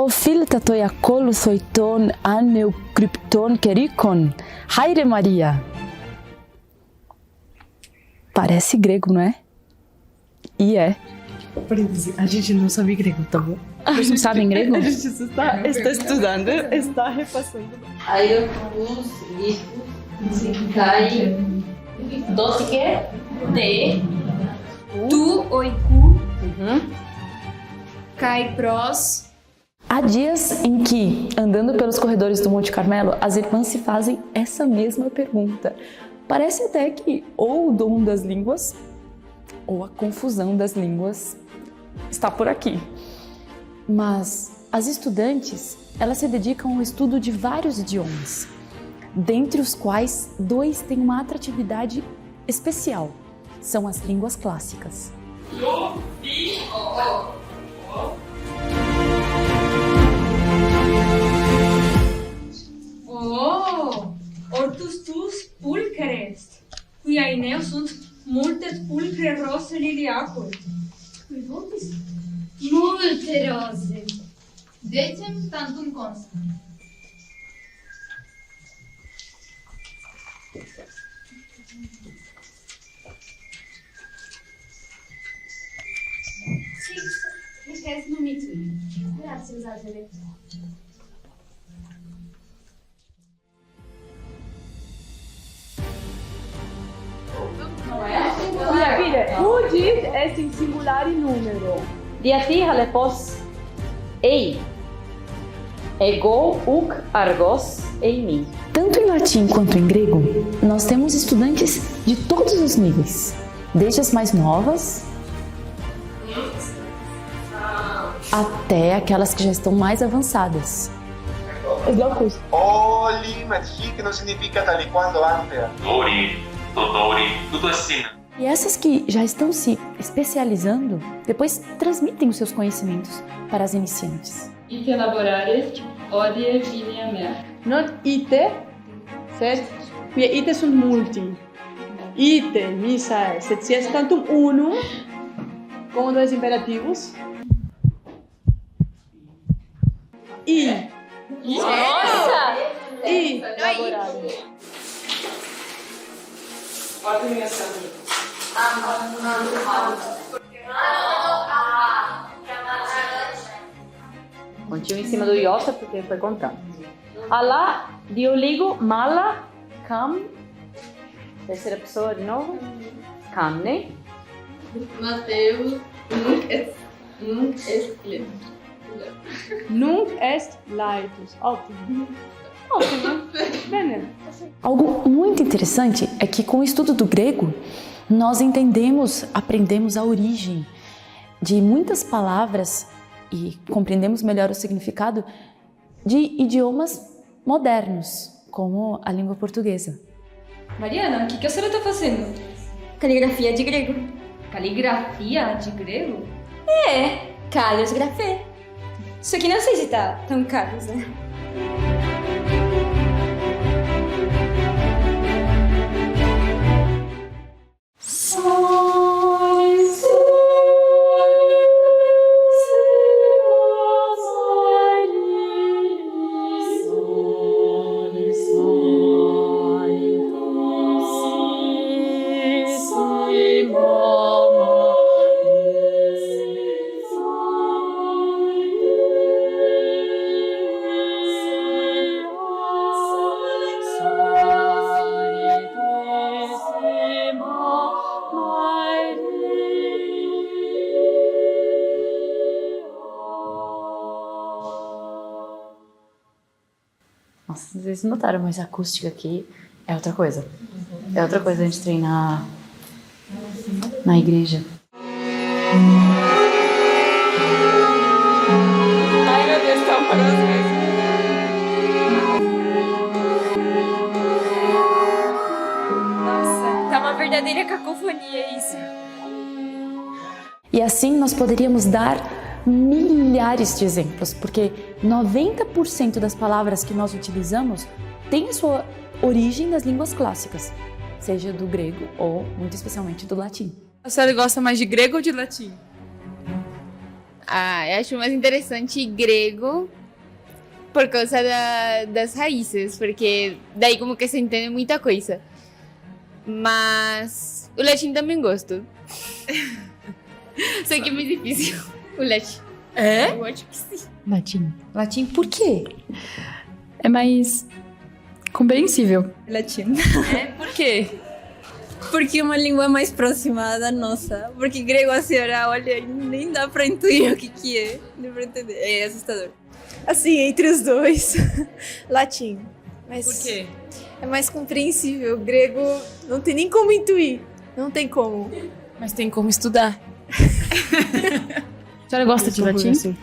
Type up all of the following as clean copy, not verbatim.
Theophilta toiakolo soiton aneucrypton kerikon. Haire Maria. Parece grego, não é? E é. A gente não sabe grego, tá bom? Vocês não sabem grego? A gente está estudando, está repassando. Aeropus, lispus, kai, dosike, de, Tu, oiku, kai, pros. Há dias em que, andando pelos corredores do Monte Carmelo, as irmãs se fazem essa mesma pergunta. Parece até que ou o dom das línguas ou a confusão das línguas está por aqui. Mas as estudantes, elas se dedicam ao estudo de vários idiomas, dentre os quais 2 têm uma atratividade especial. São as línguas clássicas. Oh, ortus tus pulcheres, qui aineo sunt multes pulchre rose liliacoi. Qui votis? Multe rose. Decem tantum constant. Sì, che è numitui. Grazie, usate. Mira, mire, fugit est in singulari numero. diatira lepos, ei, ego, uc, argos, eimi. Tanto em latim quanto em grego, nós temos estudantes de todos os níveis, desde as mais novas até aquelas que já estão mais avançadas. Oli, mas que não significa tal e quando antes. Dori, Todori, tudo assim. E essas que já estão se especializando, depois transmitem os seus conhecimentos para as iniciantes. Ite laborare, odie vinia mer. Not ite, sed quia ite sunt multi. Ite, misa, sed si est tantum unum, como 2 imperativos. I. Nossa! I laborare. Continua em cima do iota porque foi contando. Alá, dioligo, mala, cam. Terceira pessoa de novo. Camne. Mateus, nunc est lem. Nunc est laetus. Ótimo. Ótimo. Bene. Algo muito interessante é que com o estudo do grego, nós aprendemos a origem de muitas palavras e compreendemos melhor o significado de idiomas modernos, como a língua portuguesa. Mariana, o que a senhora está fazendo? Caligrafia de grego. Caligrafia de grego? É, Carlos Grafé. Só que não sei se tá tão Carlos, né? Nossa, vocês notaram, mas a acústica aqui é outra coisa. É outra coisa a gente treinar na igreja. Ai, meu Deus, tá uma das vezes. Nossa, tá uma verdadeira cacofonia isso. E assim nós poderíamos dar milhares de exemplos, porque 90% das palavras que nós utilizamos têm sua origem nas línguas clássicas, seja do grego ou, muito especialmente, do latim. A senhora gosta mais de grego ou de latim? Eu acho mais interessante grego por causa das raízes, porque daí como que se entende muita coisa. Mas o latim também gosto. Só que é muito difícil o latim. É? Eu acho que sim. Latim. Latim por quê? É mais compreensível. Latino. Por quê? Porque é uma língua mais próxima da nossa. Porque grego, a senhora olha e nem dá pra intuir o que é. Nem pra entender. É assustador. Assim, entre os dois, latim. Mas Por quê? é mais compreensível. O grego não tem nem como intuir. Não tem como. Mas tem como estudar. A senhora gosta de latim? Assim.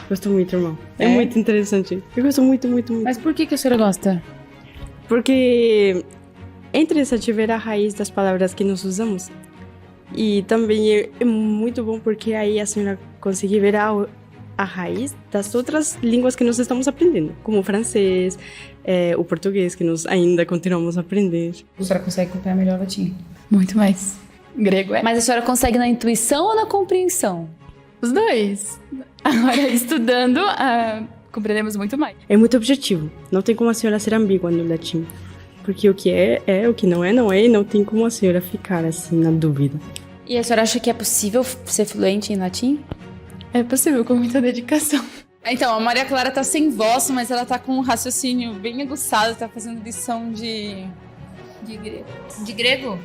Gosto muito, irmão. É É? muito interessante. Eu gosto muito, muito, muito. Mas por que a senhora gosta? Porque é interessante ver a raiz das palavras que nós usamos. E também é muito bom porque aí a senhora consegue ver a raiz das outras línguas que nós estamos aprendendo, como o francês, o português, que nós ainda continuamos a aprender. A senhora consegue acompanhar melhor o latim? Muito mais. Grego é. Mas a senhora consegue na intuição ou na compreensão? Os dois. Agora, estudando, compreendemos muito mais. É muito objetivo. Não tem como a senhora ser ambígua no latim. Porque o que é, o que não é, e não tem como a senhora ficar assim na dúvida. E a senhora acha que é possível ser fluente em latim? É possível, com muita dedicação. Então, a Maria Clara tá sem voz, mas ela tá com um raciocínio bem aguçado, tá fazendo lição de grego. De grego?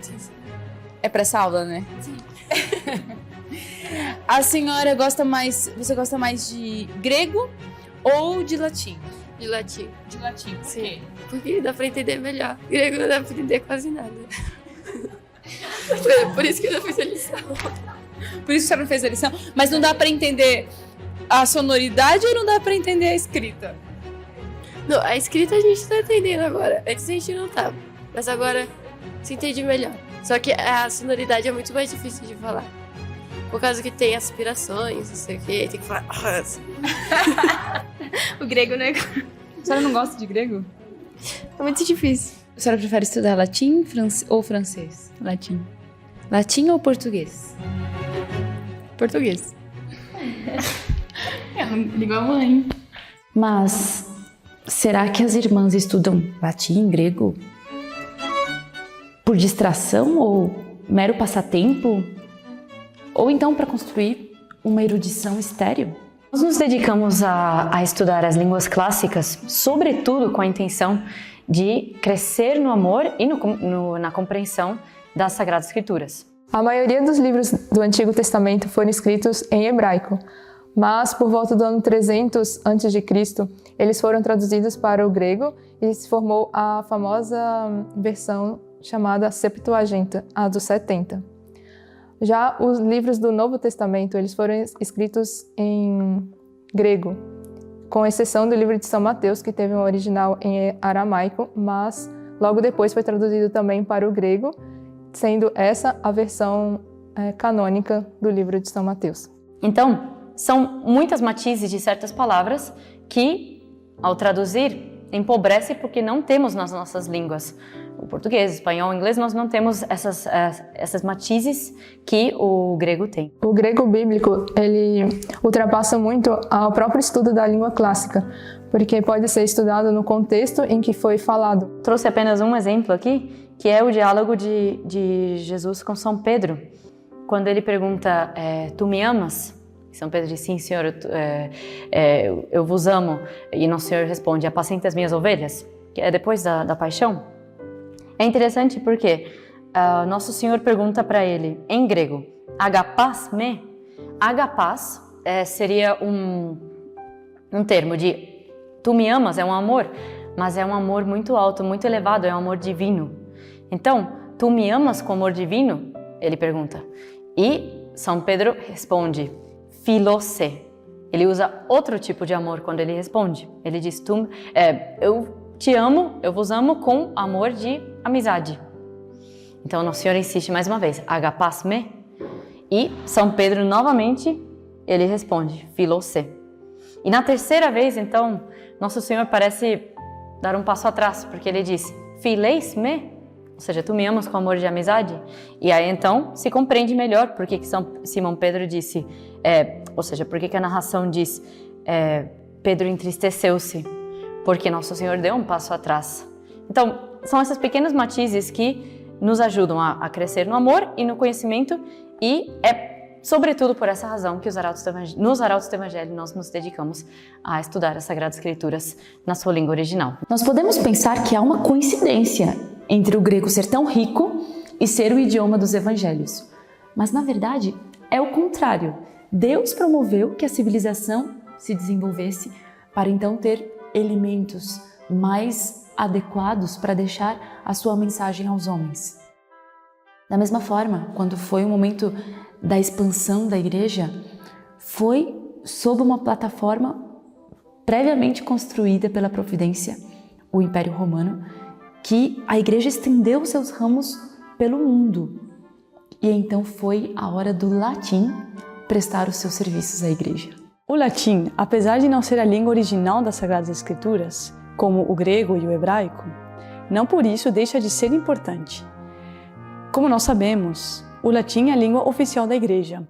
É pra essa aula, né? Sim. A senhora gosta mais... Você gosta mais de grego ou de latim? De latim. De latim, por quê? Porque dá pra entender melhor. Grego não dá pra entender quase nada. Por isso que eu não fiz a lição. Por isso que a senhora não fez a lição? Mas não dá pra entender a sonoridade ou não dá pra entender a escrita? Não, a escrita a gente tá entendendo agora. Antes a gente não tava. Mas agora se entende melhor. Só que a sonoridade é muito mais difícil de falar. Por causa que tem aspirações, não sei o quê. Tem que falar... O grego, né? A senhora não gosta de grego? É muito difícil. A senhora prefere estudar latim ou francês? Latim. Latim ou português? Português. É uma língua mãe. Mas será que as irmãs estudam latim, grego? Por distração ou mero passatempo? Ou então para construir uma erudição estéril? Nós nos dedicamos a estudar as línguas clássicas, sobretudo com a intenção de crescer no amor e na compreensão das Sagradas Escrituras. A maioria dos livros do Antigo Testamento foram escritos em hebraico, mas por volta do ano 300 a.C., eles foram traduzidos para o grego e se formou a famosa versão chamada Septuaginta, a dos 70. Já os livros do Novo Testamento, eles foram escritos em grego, com exceção do livro de São Mateus, que teve um original em aramaico, mas logo depois foi traduzido também para o grego, sendo essa a versão canônica do livro de São Mateus. Então, são muitas matizes de certas palavras que, ao traduzir, empobrece porque não temos nas nossas línguas. O português, o espanhol, o inglês, nós não temos essas matizes que o grego tem. O grego bíblico, ele ultrapassa muito ao próprio estudo da língua clássica, porque pode ser estudado no contexto em que foi falado. Trouxe apenas um exemplo aqui, que é o diálogo de Jesus com São Pedro. Quando ele pergunta, tu me amas? São Pedro diz, sim, Senhor, eu vos amo. E Nosso Senhor responde, apacenta as minhas ovelhas, que é depois da paixão. É interessante porque Nosso Senhor pergunta para ele, em grego, agapás me? Agapás seria um termo de tu me amas, é um amor, mas é um amor muito alto, muito elevado, é um amor divino. Então, tu me amas com amor divino? Ele pergunta. E São Pedro responde, filose. Ele usa outro tipo de amor quando ele responde. Ele diz, eu te amo, eu vos amo com amor de amizade. Então, Nosso Senhor insiste mais uma vez, agapás me? E São Pedro, novamente, ele responde, filose. E na terceira vez, então, Nosso Senhor parece dar um passo atrás, porque ele diz, fileis me? Ou seja, tu me amas com amor de amizade? E aí, então, se compreende melhor porque Simão Pedro disse, Ou seja, por que a narração diz Pedro entristeceu-se? Porque Nosso Senhor deu um passo atrás. Então, são esses pequenos matizes que nos ajudam a crescer no amor e no conhecimento, e é sobretudo por essa razão que nos Arautos do Evangelho nós nos dedicamos a estudar as Sagradas Escrituras na sua língua original. Nós podemos pensar que há uma coincidência entre o grego ser tão rico e ser o idioma dos evangelhos. Mas, na verdade, é o contrário. Deus promoveu que a civilização se desenvolvesse para então ter elementos mais adequados para deixar a sua mensagem aos homens. Da mesma forma, quando foi o momento da expansão da igreja, foi sob uma plataforma previamente construída pela providência, o Império Romano, que a igreja estendeu seus ramos pelo mundo. E então foi a hora do latim prestar os seus serviços à igreja. O latim, apesar de não ser a língua original das Sagradas Escrituras, como o grego e o hebraico, não por isso deixa de ser importante. Como nós sabemos, o latim é a língua oficial da igreja.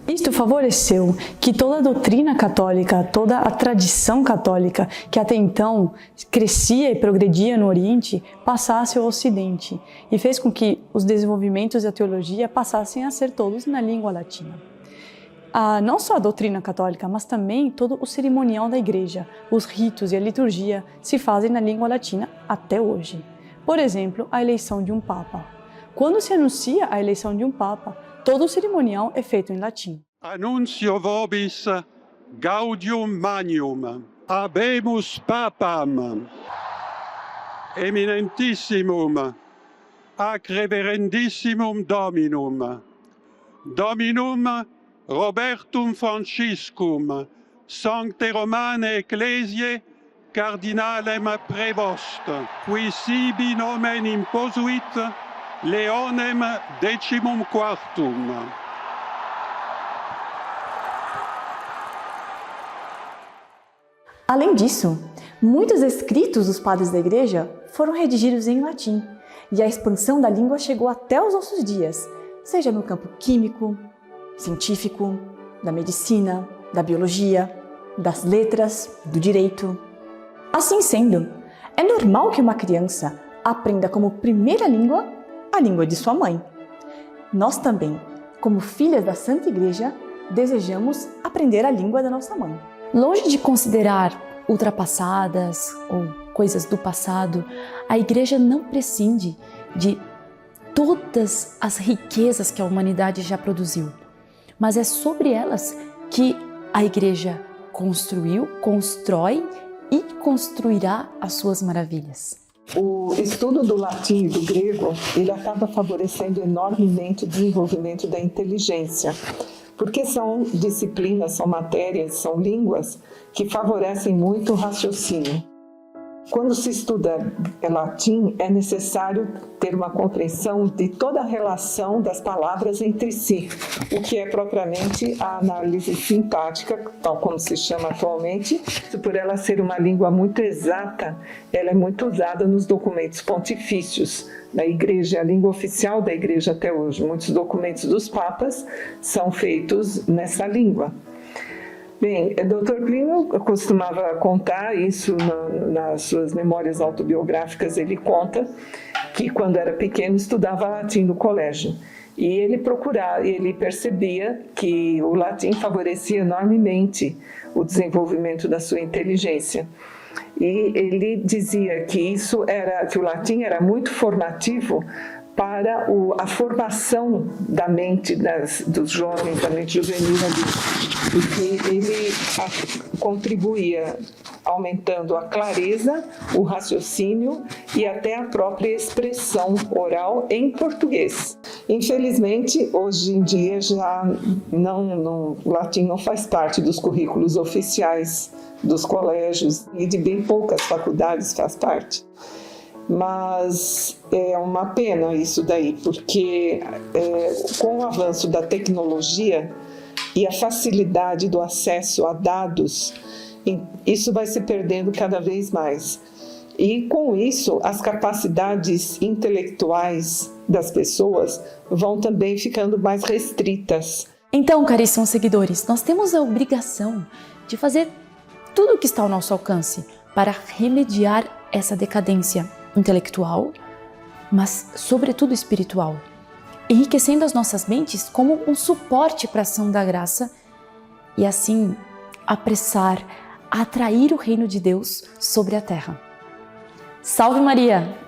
Isto favoreceu que toda a doutrina católica, toda a tradição católica, que até então crescia e progredia no Oriente, passasse ao Ocidente, e fez com que os desenvolvimentos da teologia passassem a ser todos na língua latina. Não só a doutrina católica, mas também todo o cerimonial da igreja, os ritos e a liturgia se fazem na língua latina até hoje. Por exemplo, a eleição de um papa. Quando se anuncia a eleição de um papa, todo o cerimonial é feito em latim. Annuncio vobis gaudium magnum, habemus papam, eminentissimum, ac reverendissimum Dominum, Dominum Robertum Franciscum, Sancte Romane Ecclesiae, Cardinalem Prevost, qui sibi nomen imposuit, Leonem decimum quartum. Além disso, muitos escritos dos padres da igreja foram redigidos em latim, e a expansão da língua chegou até os nossos dias, seja no campo químico, científico, da medicina, da biologia, das letras, do direito. Assim sendo, é normal que uma criança aprenda como primeira língua a língua de sua mãe. Nós também, como filhas da Santa Igreja, desejamos aprender a língua da nossa mãe. Longe de considerar ultrapassadas ou coisas do passado, a Igreja não prescinde de todas as riquezas que a humanidade já produziu, mas é sobre elas que a Igreja construiu, constrói e construirá as suas maravilhas. O estudo do latim e do grego, ele acaba favorecendo enormemente o desenvolvimento da inteligência, porque são disciplinas, são matérias, são línguas que favorecem muito o raciocínio. Quando se estuda latim, é necessário ter uma compreensão de toda a relação das palavras entre si, o que é propriamente a análise sintática, tal como se chama atualmente. Por ela ser uma língua muito exata, ela é muito usada nos documentos pontifícios da Igreja, a língua oficial da Igreja até hoje. Muitos documentos dos papas são feitos nessa língua. Bem, o Dr. Plínio costumava contar isso nas suas memórias autobiográficas. Ele conta que quando era pequeno estudava latim no colégio e ele percebia que o latim favorecia enormemente o desenvolvimento da sua inteligência. E ele dizia que que o latim era muito formativo para a formação da mente dos jovens, da mente juvenil ali, e que ele contribuía aumentando a clareza, o raciocínio e até a própria expressão oral em português. Infelizmente, hoje em dia já o latim não faz parte dos currículos oficiais dos colégios e de bem poucas faculdades faz parte. Mas é uma pena isso daí, porque com o avanço da tecnologia e a facilidade do acesso a dados, isso vai se perdendo cada vez mais. E com isso, as capacidades intelectuais das pessoas vão também ficando mais restritas. Então, caríssimos seguidores, nós temos a obrigação de fazer tudo o que está ao nosso alcance para remediar essa decadência intelectual, mas sobretudo espiritual, enriquecendo as nossas mentes como um suporte para a ação da graça e assim apressar a atrair o reino de Deus sobre a terra. Salve Maria!